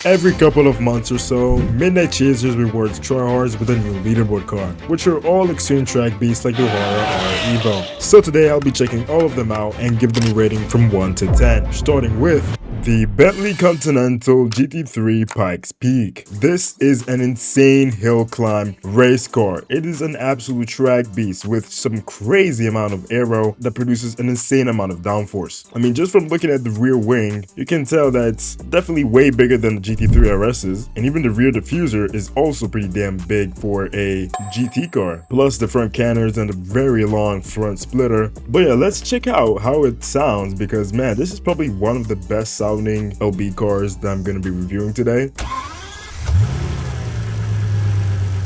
Every couple of months or so, Midnight Chasers rewards tryhards with a new leaderboard car, which are all extreme track beasts like the Huayra R Evo. So today I'll be checking all of them out and give them a rating from 1 to 10, starting with the Bentley Continental GT3 Pikes Peak. This is an insane hill climb race car. It is an absolute track beast with some crazy amount of aero that produces an insane amount of downforce. I mean, just from looking at the rear wing, you can tell that it's definitely way bigger than the GT3 RS's, and even the rear diffuser is also pretty damn big for a GT car. Plus the front canners and a very long front splitter. But yeah, let's check out how it sounds because man, this is probably one of the best sounding LB cars that I'm going to be reviewing today.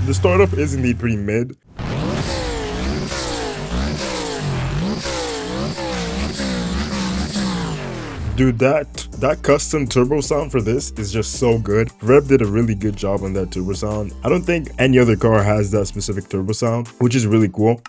The startup is indeed pretty mid. Dude, that custom turbo sound for this is just so good. Rev did a really good job on that turbo sound. I don't think any other car has that specific turbo sound, which is really cool.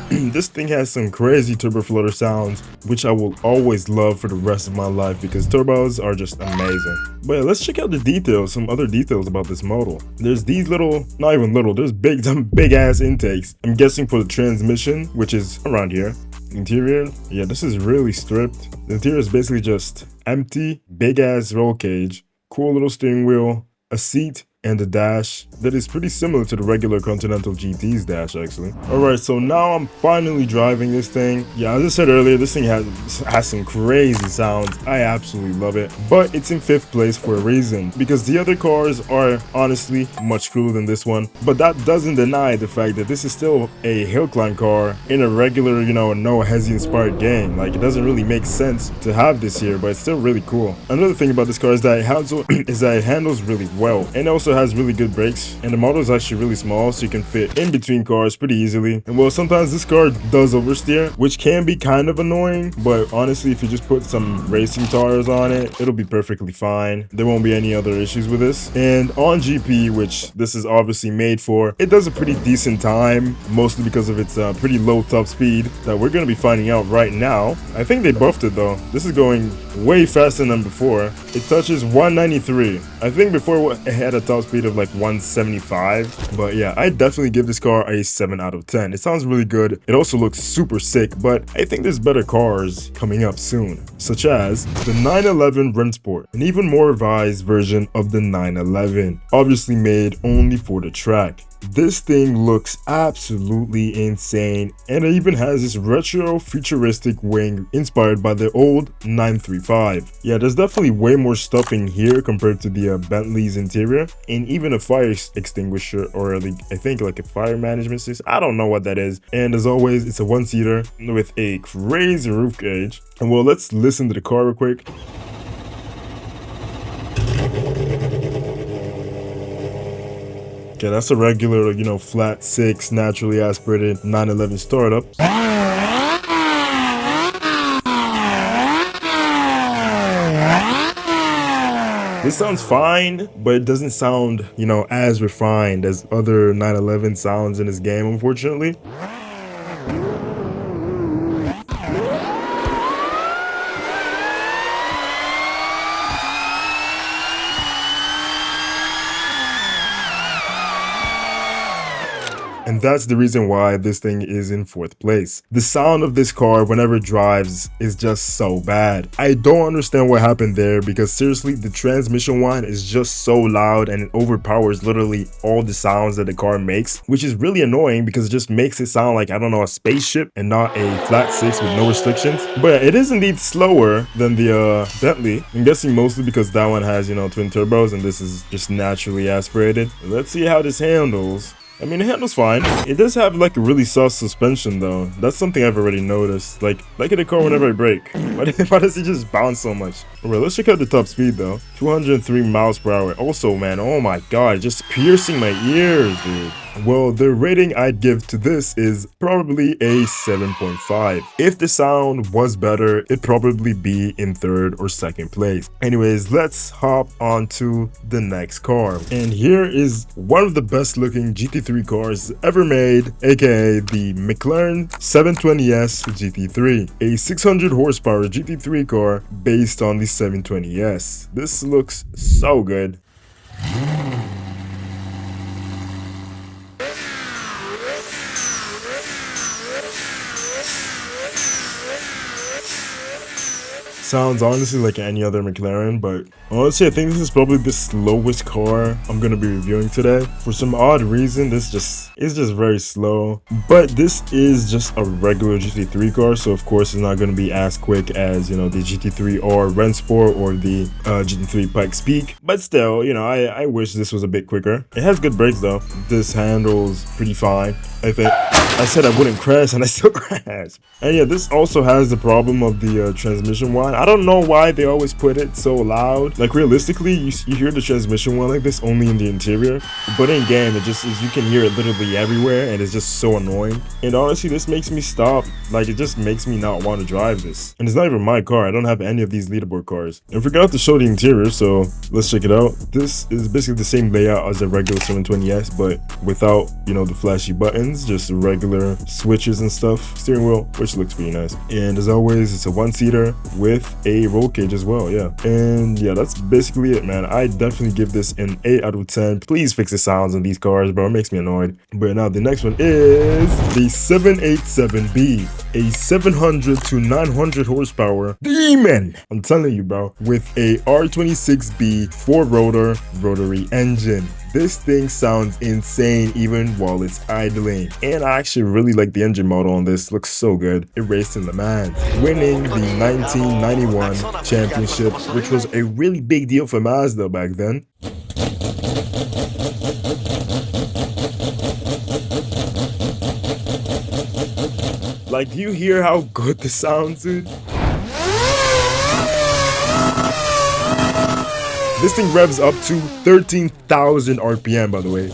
This thing has some crazy turbo flutter sounds, which I will always love for the rest of my life because turbos are just amazing. But yeah, let's check out the details, some other details about this model. There's these little, not even little, there's some big ass intakes. I'm guessing for the transmission, which is around here. Interior, yeah, this is really stripped. The interior is basically just empty, big ass roll cage, cool little steering wheel, a seat, and a dash that is pretty similar to the regular Continental GT's dash actually. Alright, so now I'm finally driving this thing. Yeah, as I said earlier, this thing has some crazy sounds. I absolutely love it. But it's in 5th place for a reason, because the other cars are honestly much cooler than this one. But that doesn't deny the fact that this is still a hill climb car in a regular, you know, no Hezi inspired game. Like, it doesn't really make sense to have this here, but it's still really cool. Another thing about this car is that it handles really well, and also has really good brakes, and the model is actually really small, so you can fit in between cars pretty easily. And well, sometimes this car does oversteer, which can be kind of annoying, but honestly, if you just put some racing tires on it, it'll be perfectly fine. There won't be any other issues with this. And on GP, which this is obviously made for, it does a pretty decent time, mostly because of its pretty low top speed that we're going to be finding out right now. I think they buffed it though. This is going way faster than before. It touches 193. I think before it had a top speed of like 175, but yeah, I definitely give this car a 7 out of 10. It sounds really good. It also looks super sick, but I think there's better cars coming up soon, such as the 911 Rennsport, an even more revised version of the 911, obviously made only for the track. This thing looks absolutely insane, and it even has this retro futuristic wing inspired by the old 935. Yeah, there's definitely way more stuff in here compared to the Bentley's interior, and even a fire extinguisher, or I think like a fire management system. I don't know what that is. And as always, it's a one-seater with a crazy roof cage. And well, let's listen to the car real quick. Okay, that's a regular, you know, flat 6 naturally aspirated 911 startup. This sounds fine, but it doesn't sound, you know, as refined as other 911 sounds in this game, unfortunately. And that's the reason why this thing is in 4th place. The sound of this car whenever it drives is just so bad. I don't understand what happened there because seriously, the transmission whine is just so loud and it overpowers literally all the sounds that the car makes, which is really annoying because it just makes it sound like, I don't know, a spaceship and not a flat 6 with no restrictions. But yeah, it is indeed slower than the Bentley. I'm guessing mostly because that one has, you know, twin turbos and this is just naturally aspirated. Let's see how this handles. I mean, it handles fine. It does have like a really soft suspension though. That's something I've already noticed. Like in the car whenever I brake. Why does it just bounce so much? Alright, let's check out the top speed though. 203 miles per hour. Also, man, oh my god, just piercing my ears, dude. Well, the rating I'd give to this is probably a 7.5. If the sound was better, it'd probably be in third or second place. Anyways, let's hop on to the next car. And here is one of the best looking GT3 cars ever made, aka the McLaren 720S GT3, a 600 horsepower GT3 car based on the 720S. This looks so good. Sounds honestly like any other McLaren, but honestly I think this is probably the slowest car I'm gonna be reviewing today. For some odd reason, this is just very slow. But this is just a regular GT3 car, so of course it's not gonna be as quick as, you know, the GT3 or Rennsport or the GT3 Pikes Peak. But still, you know, I wish this was a bit quicker. It has good brakes though. This handles pretty fine, I think. I said I wouldn't crash and I still crashed. And yeah, this also has the problem of the transmission whine. I don't know why they always put it so loud. Like realistically, you hear the transmission whine like this only in the interior. But in game, it just is, you can hear it literally everywhere and it's just so annoying. And honestly, this makes me stop. Like it just makes me not want to drive this. And it's not even my car. I don't have any of these leaderboard cars. And forgot to show the interior, so let's check it out. This is basically the same layout as a regular 720S, but without, you know, the flashy buttons, just regular switches and stuff. Steering wheel, which looks pretty nice. And as always, it's a one-seater with a roll cage as well. Yeah, and yeah, that's basically it, man. I definitely give this an 8 out of 10. Please fix the sounds on these cars, bro. It makes me annoyed. But now the next one is the 787B, a 700 to 900 horsepower demon. I'm telling you, bro, with a R26B 4-rotor rotary engine. This thing sounds insane even while it's idling. And I actually really like the engine model on this. Looks so good. It raced in Le Mans, winning the 1991 championship, which was a really big deal for Mazda back then. Like, do you hear how good this sounds, dude? This thing revs up to 13,000 RPM, by the way.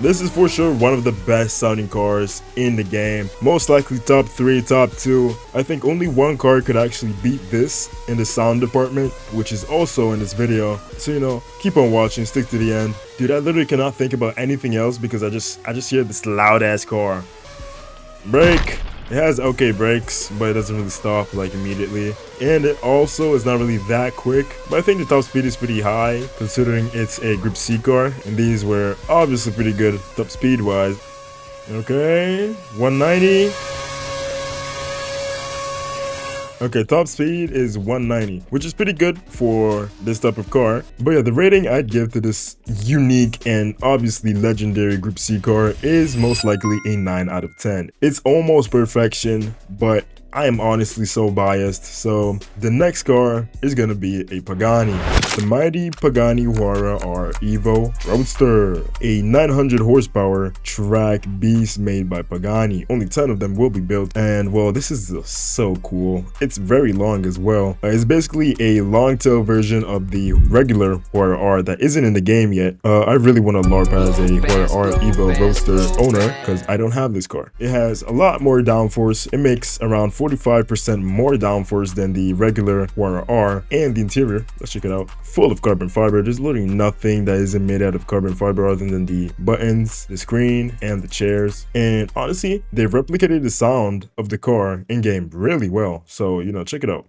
This is for sure one of the best sounding cars in the game. Most likely top 3, top 2. I think only one car could actually beat this in the sound department, which is also in this video. So, you know, keep on watching, stick to the end. Dude, I literally cannot think about anything else because I just hear this loud ass car. Brake. It has okay brakes, but it doesn't really stop like immediately. And it also is not really that quick, but I think the top speed is pretty high considering it's a Group C car, and these were obviously pretty good top speed wise. Okay, 190. Okay, top speed is 190, which is pretty good for this type of car. But yeah, the rating I'd give to this unique and obviously legendary Group C car is most likely a 9 out of 10. It's almost perfection, but I am honestly so biased. So the next car is gonna be a Pagani, the mighty Pagani Huayra R Evo Roadster, a 900 horsepower track beast made by Pagani. Only 10 of them will be built, and well, this is so cool. It's very long as well. It's basically a long tail version of the regular Huayra R that isn't in the game yet. I really want to LARP as a Huayra R Evo Roadster owner because I don't have this car. It has a lot more downforce. It makes around 45% more downforce than the regular Huayra R, and the interior, let's check it out, full of carbon fiber. There's literally nothing that isn't made out of carbon fiber other than the buttons, the screen, and the chairs. And honestly, they've replicated the sound of the car in game really well. So, you know, check it out.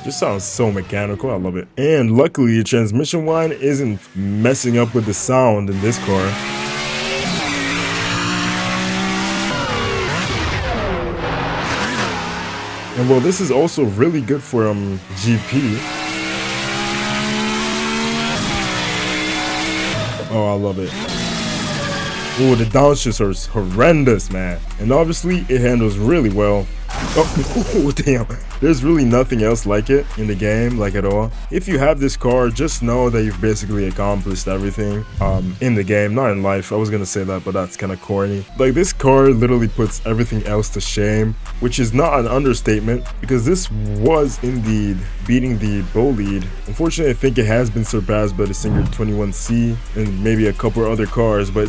Just sounds so mechanical. I love it. And luckily, the transmission whine isn't messing up with the sound in this car. And well, this is also really good for GP. Oh, I love it. Oh, the downshifts are horrendous, man. And obviously, it handles really well. Oh, damn. There's really nothing else like it in the game, like at all. If you have this car, just know that you've basically accomplished everything in the game, not in life. I was gonna say that, but that's kind of corny. Like, this car literally puts everything else to shame, which is not an understatement, because this was indeed beating the bolide. Unfortunately, I think it has been surpassed by the Singer 21C and maybe a couple other cars, but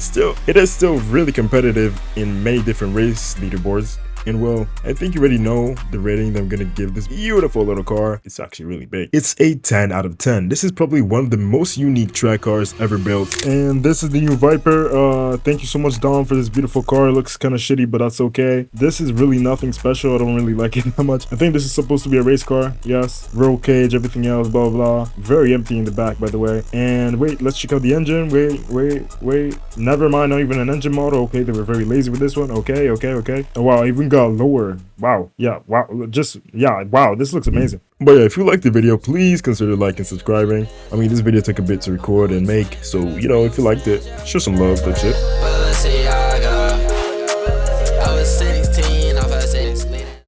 it is still really competitive in many different race leaderboards. And well, I think you already know the rating that I'm gonna give this beautiful little car. It's actually really big. It's a 10 out of 10. This is probably one of the most unique track cars ever built. And this is the new Viper. Thank you so much, Dom, for this beautiful car. It looks kind of shitty, but that's okay. This is really nothing special. I don't really like it that much. I think this is supposed to be a race car. Yes, roll cage, everything else, blah, blah. Very empty in the back, by the way. And wait, let's check out the engine. Wait. Never mind, not even an engine model. Okay, they were very lazy with this one. Okay. Oh, wow, I even got lower. Wow. Yeah. Wow. Wow. This looks amazing. But yeah, if you liked the video, please consider liking and subscribing. I mean, this video took a bit to record and make, so, you know, if you liked it, show some love. That's it.